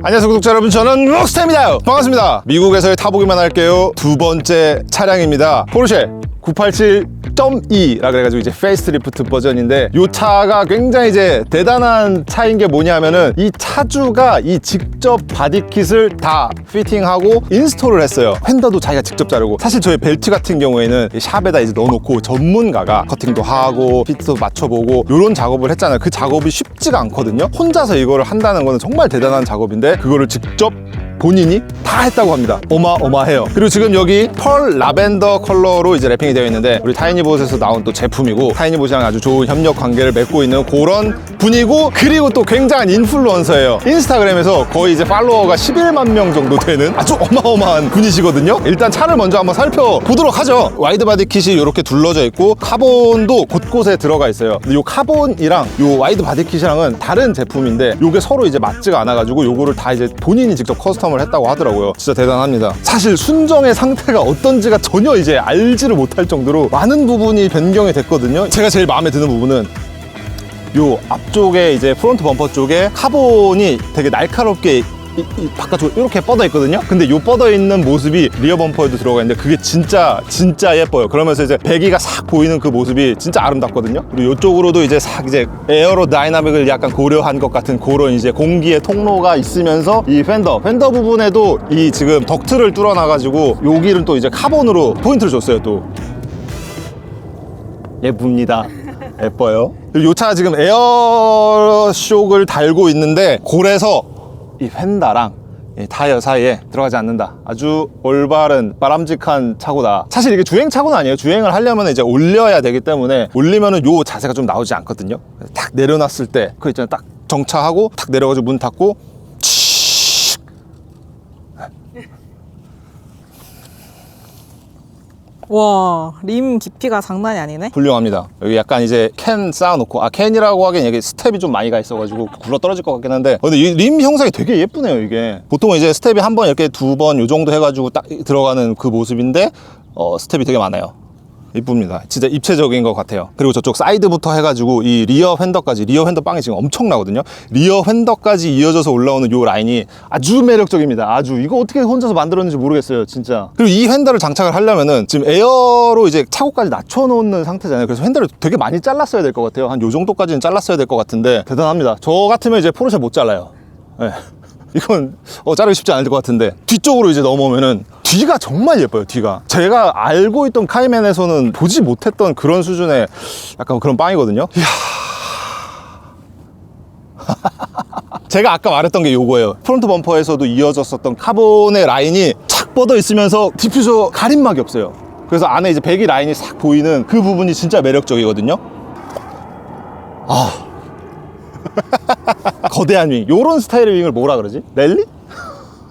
안녕하세요 구독자 여러분, 저는 록스타입니다. 반갑습니다. 미국에서의 타보기만 할게요. 두 번째 차량입니다. 포르쉐 987.2라 그래가지고 이제 페이스리프트 버전인데, 이 차가 굉장히 이제 대단한 차인 게 뭐냐면은 이 차주가 이 직접 바디킷을 다 피팅하고 인스톨을 했어요. 휀더도 자기가 직접 자르고, 사실 저희 벨트 같은 경우에는 샵에다 이제 넣어놓고 전문가가 커팅도 하고 피트도 맞춰보고 이런 작업을 했잖아요. 그 작업이 쉽지가 않거든요. 혼자서 이거를 한다는 거는 정말 대단한 작업인데, 그거를 직접 본인이 다 했다고 합니다. 어마어마해요. 그리고 지금 여기 펄 라벤더 컬러로 이제 랩핑이 되어 있는데, 우리 타이니봇에서 나온 또 제품이고, 타이니봇이랑 아주 좋은 협력 관계를 맺고 있는 그런 분이고, 그리고 또 굉장한 인플루언서예요. 인스타그램에서 거의 이제 팔로워가 11만 명 정도 되는 아주 어마어마한 분이시거든요. 일단 차를 먼저 한번 살펴보도록 하죠. 와이드 바디 킷이 이렇게 둘러져 있고, 카본도 곳곳에 들어가 있어요. 근데 이 카본이랑 이 와이드 바디 킷이랑은 다른 제품인데, 이게 서로 이제 맞지가 않아가지고 요거를 다 이제 본인이 직접 커스텀을 했다고 하더라고요. 진짜 대단합니다. 사실 순정의 상태가 어떤지가 전혀 이제 알지를 못할 정도로 많은 부분이 변경이 됐거든요. 제가 제일 마음에 드는 부분은 요 앞쪽에 이제 프론트 범퍼 쪽에 카본이 되게 날카롭게 이 바깥쪽으로 이렇게 뻗어 있거든요. 근데 요 뻗어 있는 모습이 리어 범퍼에도 들어가 있는데, 그게 진짜 예뻐요. 그러면서 이제 배기가 싹 보이는 그 모습이 진짜 아름답거든요. 그리고 요쪽으로도 이제 싹 이제 에어로 다이나믹을 약간 고려한 것 같은 그런 이제 공기의 통로가 있으면서, 이 펜더 부분에도 이 지금 덕트를 뚫어놔가지고 여기는 또 이제 카본으로 포인트를 줬어요. 또 예쁩니다. 예뻐요. 그리고 요 차 지금 에어쇼크를 달고 있는데, 골에서 이 휀다랑 이 타이어 사이에 들어가지 않는다. 아주 올바른 바람직한 차고다. 사실 이게 주행 차고는 아니에요. 주행을 하려면 이제 올려야 되기 때문에, 올리면은 요 자세가 좀 나오지 않거든요. 딱 내려놨을 때 그 있잖아요. 딱 정차하고 탁 내려가지고 문 닫고 칙. 와, 림 깊이가 장난이 아니네. 훌륭합니다. 여기 약간 이제 캔 쌓아놓고, 캔이라고 하기엔 이게 스텝이 좀 많이 가 있어가지고 굴러 떨어질 것 같긴 한데, 근데 이 림 형상이 되게 예쁘네요. 이게 보통은 이제 스텝이 한 번 이렇게 두 번 요 정도 해가지고 딱 들어가는 그 모습인데, 스텝이 되게 많아요. 이쁩니다. 진짜 입체적인 것 같아요. 그리고 저쪽 사이드부터 해가지고 이 리어 휀더까지, 리어 휀더 빵이 지금 엄청나거든요. 리어 휀더까지 이어져서 올라오는 요 라인이 아주 매력적입니다. 아주. 이거 어떻게 혼자서 만들었는지 모르겠어요, 진짜. 그리고 이 휀더를 장착을 하려면은 지금 에어로 이제 차고까지 낮춰놓는 상태잖아요. 그래서 휀더를 되게 많이 잘랐어야 될 것 같아요. 한 요 정도까지는 잘랐어야 될 것 같은데, 대단합니다. 저 같으면 이제 포르쉐 못 잘라요. 네. 이건 자르기 쉽지 않을 것 같은데, 뒤쪽으로 이제 넘어오면은 뒤가 정말 예뻐요. 뒤가 제가 알고 있던 카이맨에서는 보지 못했던 그런 수준의 약간 그런 빵이거든요. 이야. 제가 아까 말했던 게 요거예요. 프론트 범퍼에서도 이어졌었던 카본의 라인이 착 뻗어 있으면서 디퓨저 가림막이 없어요. 그래서 안에 이제 배기 라인이 싹 보이는 그 부분이 진짜 매력적이거든요. 거대한 윙, 요런 스타일의 윙을 뭐라 그러지? 랠리?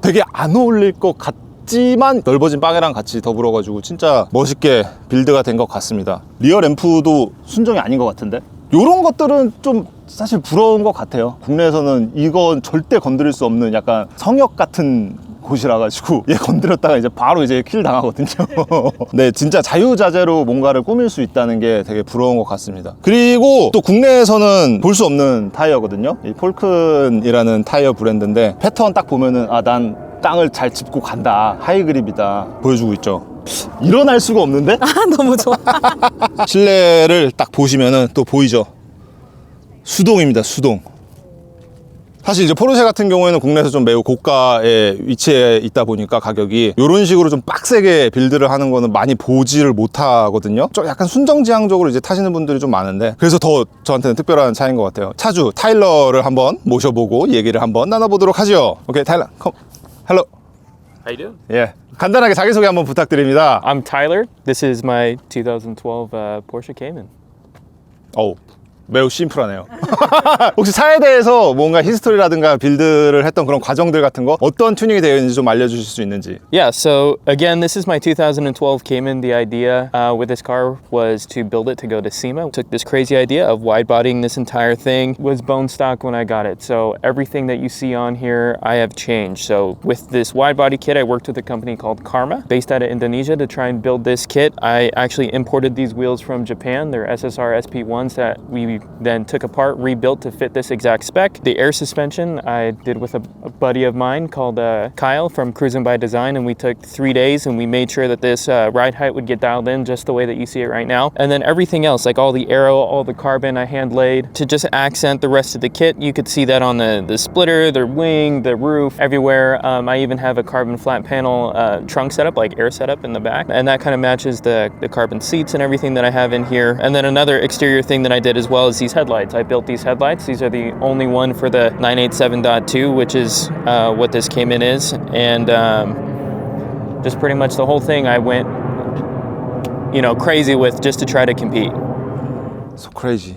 되게 안 어울릴 것 같지만 넓어진 빵이랑 같이 더불어가지고 진짜 멋있게 빌드가 된 것 같습니다. 리어 램프도 순정이 아닌 것 같은데, 요런 것들은 좀 사실 부러운 것 같아요. 국내에서는 이건 절대 건드릴 수 없는 약간 성역 같은 곳이라 가지고, 얘 건드렸다가 이제 바로 이제 킬 당하거든요. 네, 진짜 자유자재로 뭔가를 꾸밀 수 있다는 게 되게 부러운 것 같습니다. 그리고 또 국내에서는 볼 수 없는 타이어거든요. 이 폴큰이라는 타이어 브랜드인데, 패턴 딱 보면은 난 땅을 잘 짚고 간다, 하이그립이다 보여주고 있죠. 일어날 수가 없는데? 너무 좋아. 실내를 딱 보시면은 또 보이죠. 수동입니다, 수동. 사실 이제 포르쉐 같은 경우에는 국내에서 좀 매우 고가에 위치해 있다 보니까 가격이 이런 식으로 좀 빡세게 빌드를 하는 거는 많이 보지를 못하거든요. 좀 약간 순정지향적으로 이제 타시는 분들이 좀 많은데, 그래서 더 저한테는 특별한 차인 것 같아요. 차주 타일러를 한번 모셔보고 얘기를 한번 나눠보도록 하죠. 오케이, 타일러, 컴. 헬로. How you doing? 예. 간단하게 자기소개 한번 부탁드립니다. I'm Tyler. This is my 2012 Porsche Cayman. 매우 심플하네요. 혹시 차에 대해서 뭔가 히스토리라든가 빌드를 했던 그런 과정들 같은 거, 어떤 튜닝이 되어 있는지 좀 알려주실 수 있는지. Yeah, so again, this is my 2012 Cayman. The idea with this car was to build it to go to SEMA. Took this crazy idea of wide bodying this entire thing. Was bone stock when I got it. So everything that you see on here, I have changed. So with this wide body kit, I worked with a company called Karma, based out of Indonesia, to try and build this kit. I actually imported these wheels from Japan. They're SSR SP1s that we we then took apart, rebuilt to fit this exact spec. The air suspension I did with a buddy of mine called Kyle from Cruising by Design, and we took 3 days and we made sure that this ride height would get dialed in just the way that you see it right now. And then everything else, like all the aero, all the carbon I hand laid to just accent the rest of the kit. You could see that on the splitter, the wing, the roof, everywhere. I even have a carbon flat panel trunk setup, like air setup in the back, and that kind of matches the carbon seats and everything that I have in here. And then another exterior thing that I did as well is these headlights. I built these headlights. These are the only one for the 987.2, which is what this Cayman is. And just pretty much the whole thing I went, crazy with just to try to compete. So crazy.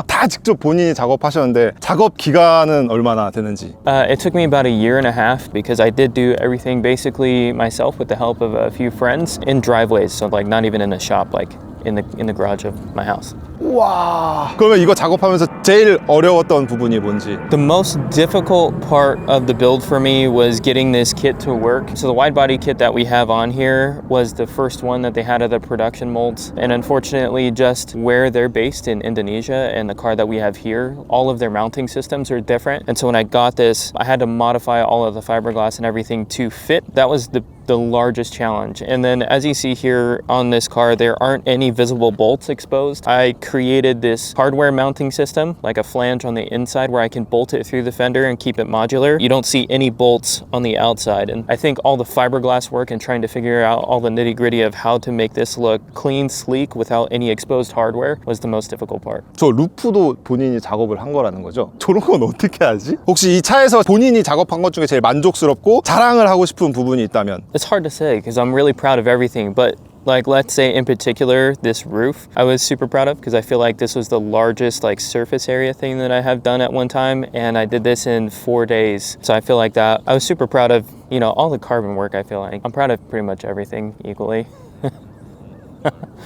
다 직접 본인이 작업하셨는데 작업 기간은 얼마나 되는지? It took me about 1.5 years because I did do everything basically myself with the help of a few friends in driveways, so like not even in a shop, like in the garage of my house. 와. 그러면 이거 작업하면서 제일 어려웠던 부분이 뭔지? The most difficult part of the build for me was getting this kit to work. So the wide body kit that we have on here was the first one that they had of the production molds. And unfortunately, just where they're based in Indonesia and the car that we have here, all of their mounting systems are different. And so when I got this, I had to modify all of the fiberglass and everything to fit. That was the largest challenge. And then as you see here on this car, there aren't any visible bolts exposed. I created this hardware mounting system, like a flange on the inside where I can bolt it through the fender and keep it modular. You don't see any bolts on the outside. And I think all the fiberglass work and trying to figure out all the nitty gritty of how to make this look clean, sleek without any exposed hardware was the most difficult part. 저 루프도 본인이 작업을 한 거라는 거죠? 저런 건 어떻게 하지? 혹시 이 차에서 본인이 작업한 것 중에 제일 만족스럽고 자랑을 하고 싶은 부분이 있다면? It's hard to say because I'm really proud of everything, but like let's say in particular this roof I was super proud of because I feel like this was the largest like surface area thing that I have done at one time, and I did this in 4 days. So I feel like that I was super proud of, all the carbon work. I feel like I'm proud of pretty much everything equally.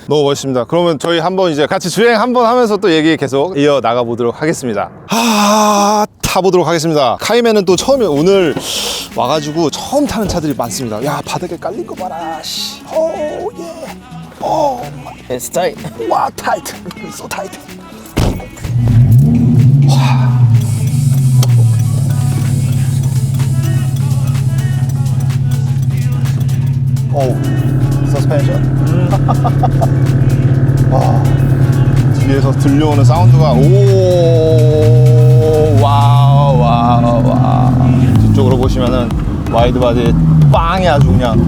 너무 멋있습니다. 그러면 저희 한번 이제 같이 주행 한번 하면서 또 얘기 계속 이어 나가 보도록 하겠습니다. 타보도록 하겠습니다. 카이맨은 또 처음에 오늘 와가지고 처음 타는 차들이 많습니다. 야, 바닥에 깔린 거 봐라. 씨. 오, 예. 오. It's tight. 와, 타이트. So tight. 오, 서스펜션. 와, 뒤에서 들려오는 사운드가 와우. 뒤쪽으로 보시면은 와이드 바디 빵이 아주 그냥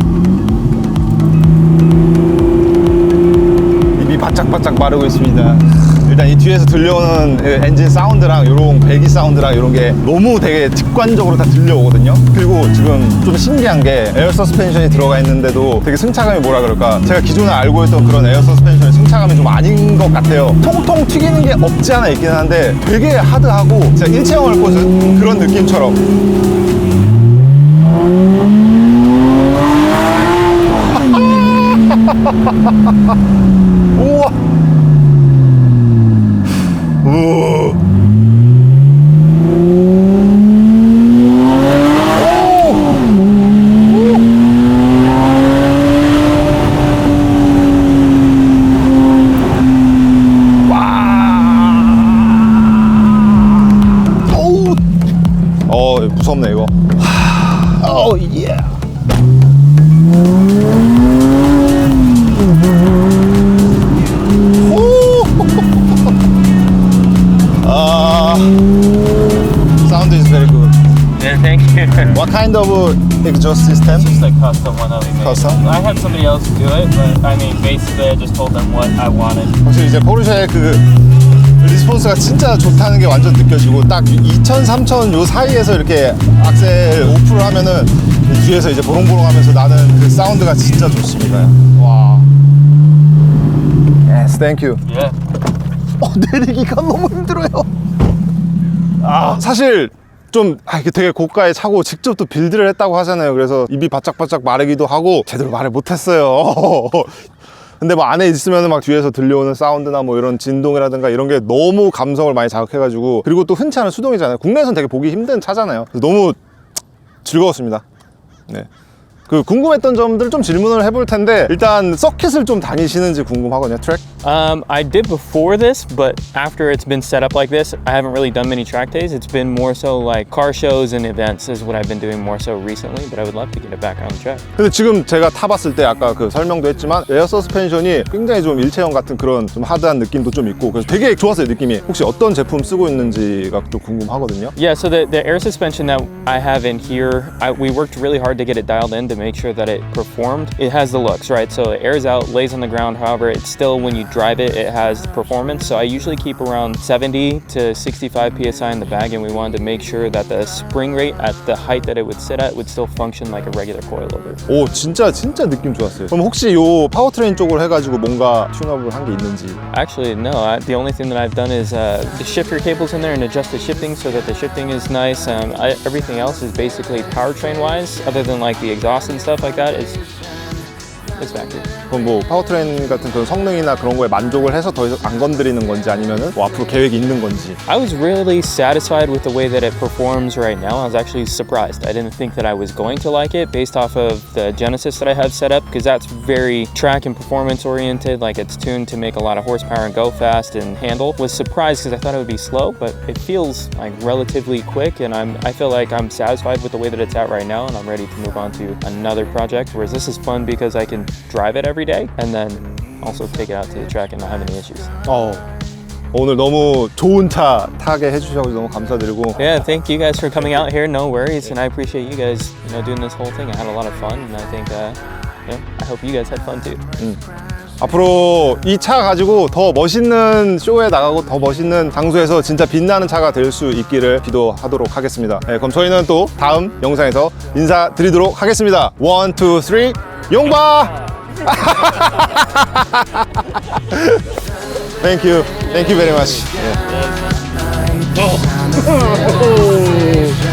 입이 바짝바짝 마르고 있습니다. 일단 이 뒤에서 들려오는 엔진 사운드랑 요런 배기 사운드랑 이런 게 너무 되게 직관적으로 다 들려오거든요. 그리고 지금 좀 신기한 게 에어 서스펜션이 들어가 있는데도 되게 승차감이 뭐라 그럴까, 제가 기존에 알고 있던 그런 에어 서스펜션의 승차감이 좀 아닌 것 같아요. 통통 튀기는 게 없지 않아 있긴 한데 되게 하드하고 진짜 일체형을 꽂은 그런 느낌처럼. 우와. 오. 무섭네 이거. 오 예. Sound is very good. Yeah, thank you. What kind of exhaust system? Just like custom one that we made. Custom? I had somebody else do it, but I mean, basically I just told them what I wanted. 확실히 이제 포르쉐의 그 리스폰스가 진짜 좋다는 게 완전 느껴지고, 딱 2000, 3000 요 사이에서 이렇게 악셀 오프를 하면은 뒤에서 이제 보롱보롱 하면서 나는 그 사운드가 진짜 좋습니다. 와. Yes, thank you. Yeah. 내리기가 너무 힘들어요. 사실 좀 이게 되게 고가의 차고 직접 또 빌드를 했다고 하잖아요. 그래서 입이 바짝바짝 마르기도 하고 제대로 말을 못했어요. 근데 뭐 안에 있으면 막 뒤에서 들려오는 사운드나 뭐 이런 진동이라든가 이런 게 너무 감성을 많이 자극해가지고, 그리고 또 흔치 않은 수동이잖아요. 국내에서는 되게 보기 힘든 차잖아요. 그래서 너무 즐거웠습니다. 네. 그 궁금했던 점들 좀 질문을 해볼 텐데 일단 서킷을 좀 다니시는지 궁금하거든요. 트랙. I did before this, but after it's been set up like this, I haven't really done many track days. It's been more so like car shows and events is what I've been doing more so recently, but I would love to get it back on the track. 근데 지금 제가 타봤을 때 아까 그 설명도 했지만 에어 서스펜션이 굉장히 좀 일체형 같은 그런 좀 하드한 느낌도 좀 있고 그래서 되게 좋았어요 느낌이. 혹시 어떤 제품 쓰고 있는지가 또 궁금하거든요. Yeah, so the air suspension that I have in here, we worked really hard to get it dialed in to make sure that it performed. It has the looks, right? So it airs out, lays on the ground. However, it's still, when you drive it, it has performance. So I usually keep around 70 to 65 PSI in the bag, and we wanted to make sure that the spring rate at the height that it would sit at would still function like a regular coilover. 오 진짜 느낌 좋았어요. 그럼 혹시 요 파워트레인 쪽을 해가지고 뭔가 튠업을 한 게 있는지. Actually, no. The only thing that I've done is shift your cables in there and adjust the shifting so that the shifting is nice. Everything else is basically powertrain-wise, other than like the exhaust and stuff like that, it's factory. 그럼 뭐 파워트레인 같은 그런 성능이나 그런 거에 만족을 해서 더 이상 안 건드리는 건지 아니면은 뭐 앞으로 계획이 있는 건지. I was really satisfied with the way that it performs right now. I was actually surprised. I didn't think that I was going to like it based off of the Genesis that I have set up, because that's very track and performance oriented. Like, it's tuned to make a lot of horsepower and go fast and handle. Was surprised because I thought it would be slow, but it feels like relatively quick, and I feel like I'm satisfied with the way that it's at right now, and I'm ready to move on to another project. Whereas this is fun because I can drive it every day and then also take it out to the track and not have any issues. 오늘 너무 좋은 차 타게 해주셔서 너무 감사드리고. Yeah, thank you guys for coming out here. No worries, and I appreciate you guys, doing this whole thing. I had a lot of fun, and I think, I hope you guys had fun too. 앞으로 이 차 가지고 더 멋있는 쇼에 나가고 더 멋있는 장소에서 진짜 빛나는 차가 될 수 있기를 기도하도록 하겠습니다. 네, 그럼 저희는 또 다음 영상에서 인사드리도록 하겠습니다. 1, 2, 3, 용바! Thank you very much. Yeah.